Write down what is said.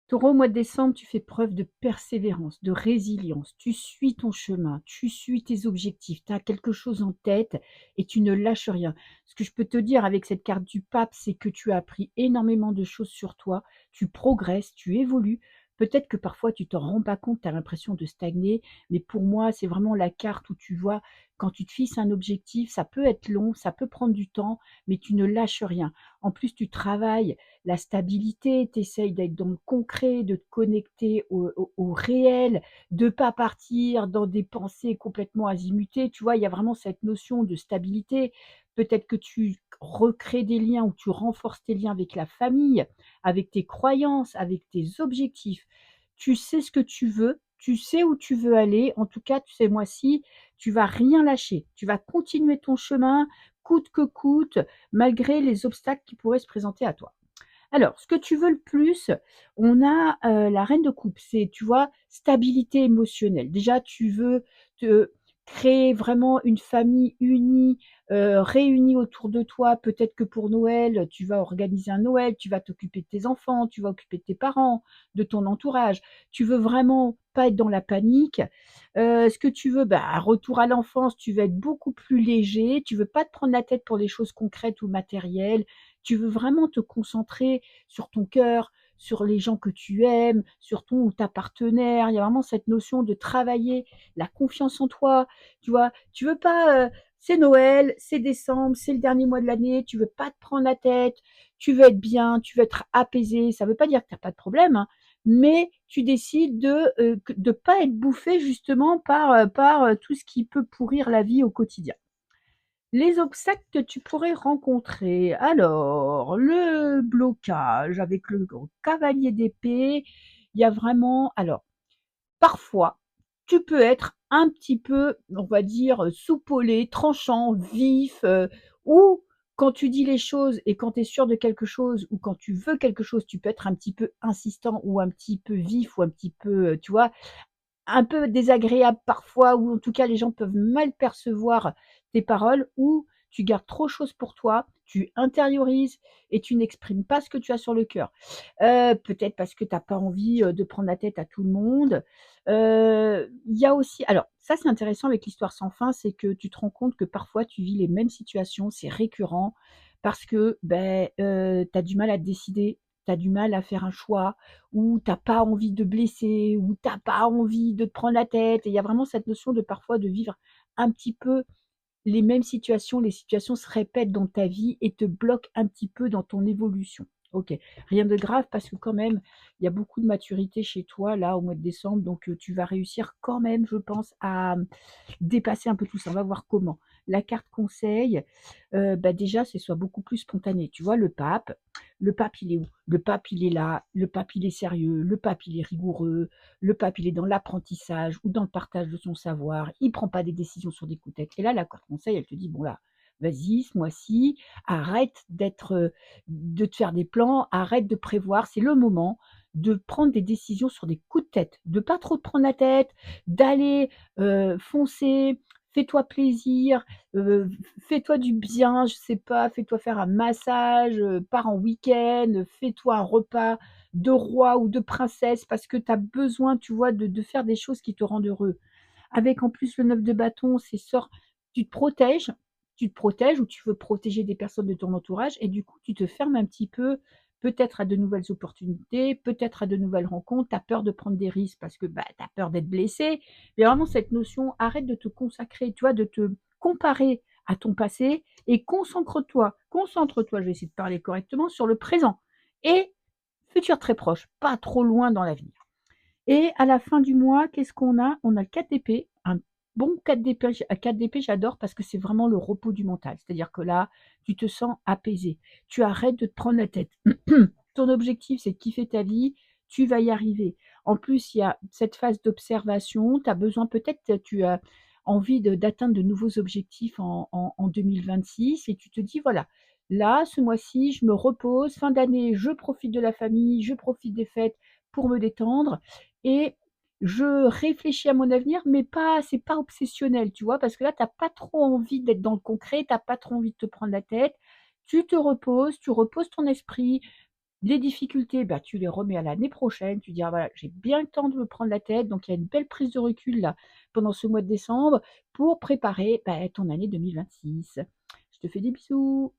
Taureau, au mois de décembre, tu fais preuve de persévérance, de résilience. Tu suis ton chemin, tu suis tes objectifs. Tu as quelque chose en tête et tu ne lâches rien. Ce que je peux te dire avec cette carte du pape, c'est que tu as appris énormément de choses sur toi. Tu progresses, tu évolues. Peut-être que parfois tu t'en rends pas compte, tu as l'impression de stagner, mais pour moi, c'est vraiment la carte où tu vois, quand tu te fixes un objectif, ça peut être long, ça peut prendre du temps, mais tu ne lâches rien. En plus, tu travailles la stabilité, tu essayes d'être dans le concret, de te connecter au réel, de pas partir dans des pensées complètement azimutées, tu vois? Il y a vraiment cette notion de stabilité. Peut-être que tu recrées des liens ou tu renforces tes liens avec la famille, avec tes croyances, avec tes objectifs. Tu sais ce que tu veux, tu sais où tu veux aller. En tout cas, tu sais, mois-ci, tu vas rien lâcher. Tu vas continuer ton chemin coûte que coûte, malgré les obstacles qui pourraient se présenter à toi. Alors, ce que tu veux le plus, on a, la reine de coupe, c'est, tu vois, stabilité émotionnelle. Déjà, tu veux te créer vraiment une famille unie, réunie autour de toi. Peut-être que pour Noël, tu vas organiser un Noël, tu vas t'occuper de tes enfants, tu vas occuper de tes parents, de ton entourage. Tu veux vraiment pas être dans la panique. Ce que tu veux, bah, retour à l'enfance, tu veux être beaucoup plus léger, tu veux pas te prendre la tête pour les choses concrètes ou matérielles. Tu veux vraiment te concentrer sur ton cœur, sur les gens que tu aimes, sur ton ou ta partenaire. Il y a vraiment cette notion de travailler la confiance en toi, tu vois? Tu veux pas, c'est Noël, c'est décembre, c'est le dernier mois de l'année, tu veux pas te prendre la tête, tu veux être bien, tu veux être apaisé. Ça veut pas dire que tu as pas de problème, hein, mais tu décides de pas être bouffé justement par tout ce qui peut pourrir la vie au quotidien. Les obstacles que tu pourrais rencontrer. Alors, le blocage avec le cavalier d'épée, il y a vraiment alors, parfois, tu peux être un petit peu, on va dire, soupolé, tranchant, vif, ou quand tu dis les choses et quand tu es sûr de quelque chose ou quand tu veux quelque chose, tu peux être un petit peu insistant ou un petit peu vif ou un petit peu, tu vois? Un peu désagréable parfois ou en tout cas les gens peuvent mal percevoir tes paroles ou tu gardes trop de choses pour toi, tu intériorises et tu n'exprimes pas ce que tu as sur le cœur. Peut-être parce que tu as pas envie, de prendre la tête à tout le monde. Il y a aussi alors ça c'est intéressant avec l'histoire sans fin, c'est que tu te rends compte que parfois tu vis les mêmes situations, c'est récurrent parce que, beh, tu as du mal à te décider, tu as du mal à faire un choix, ou tu as pas envie de blesser, ou tu as pas envie de te prendre la tête et il y a vraiment cette notion de parfois de vivre un petit peu les mêmes situations, les situations se répètent dans ta vie et te bloquent un petit peu dans ton évolution. OK, rien de grave parce que quand même, il y a beaucoup de maturité chez toi là au mois de décembre donc tu vas réussir quand même je pense à, dépasser un peu tout ça. On va voir comment. La carte conseil, bah, déjà c'est soit beaucoup plus spontané. Tu vois le pape il est où? Le pape il est là, le pape il est sérieux, le pape il est rigoureux, le pape, il est dans l'apprentissage ou dans le partage de son savoir. Il prend pas des décisions sur des coups de tête. Et là, la carte conseil, elle te dit: «Bon là, vas-y, ce mois-ci, arrête de te faire des plans, arrête de prévoir. C'est le moment de prendre des décisions sur des coups de tête, de pas trop te prendre la tête, d'aller, foncer, fais-toi plaisir, fais-toi du bien, je sais pas, fais-toi faire un massage, pars en week-end, fais-toi un repas de roi ou de princesse parce que tu as besoin, tu vois, de faire des choses qui te rendent heureux. Avec en plus le 9 de bâton, c'est sort tu te protèges tu te protèges ou tu veux protéger des personnes de ton entourage et du coup, tu te fermes un petit peu, peut-être à de nouvelles opportunités, peut-être à de nouvelles rencontres. Tu as peur de prendre des risques parce que, bah, tu as peur d'être blessé. Mais vraiment cette notion, arrête de te consacrer, tu vois, de te comparer à ton passé et concentre-toi, je vais essayer de parler correctement, sur le présent et futur très proche, pas trop loin dans l'avenir. Et à la fin du mois, qu'est-ce qu'on a? On a le 4 d'épée, un bon 4 d'épée, 4 d'épée, j'adore parce que c'est vraiment le repos du mental. C'est-à-dire que là, tu te sens apaisé. Tu arrêtes de te prendre la tête. Ton objectif, c'est de kiffer ta vie, tu vas y arriver. En plus, il y a cette phase d'observation, tu as besoin peut-être tu as envie d'atteindre de nouveaux objectifs en 2026 et tu te dis: «Voilà, là, ce mois-ci, je me repose, fin d'année, je profite de la famille, je profite des fêtes pour me détendre et je réfléchis à mon avenir, mais pas c'est pas obsessionnel, tu vois? Parce que là, tu as pas trop envie d'être dans le concret, tu as pas trop envie de te prendre la tête. Tu te reposes, tu reposes ton esprit, Les difficultés, bah, tu les remets à l'année prochaine. Tu dis: «Ah voilà, j'ai bien le temps de me prendre la tête, donc il y a une belle prise de recul là, pendant ce mois de décembre pour préparer, bah, ton année 2026». Je te fais des bisous.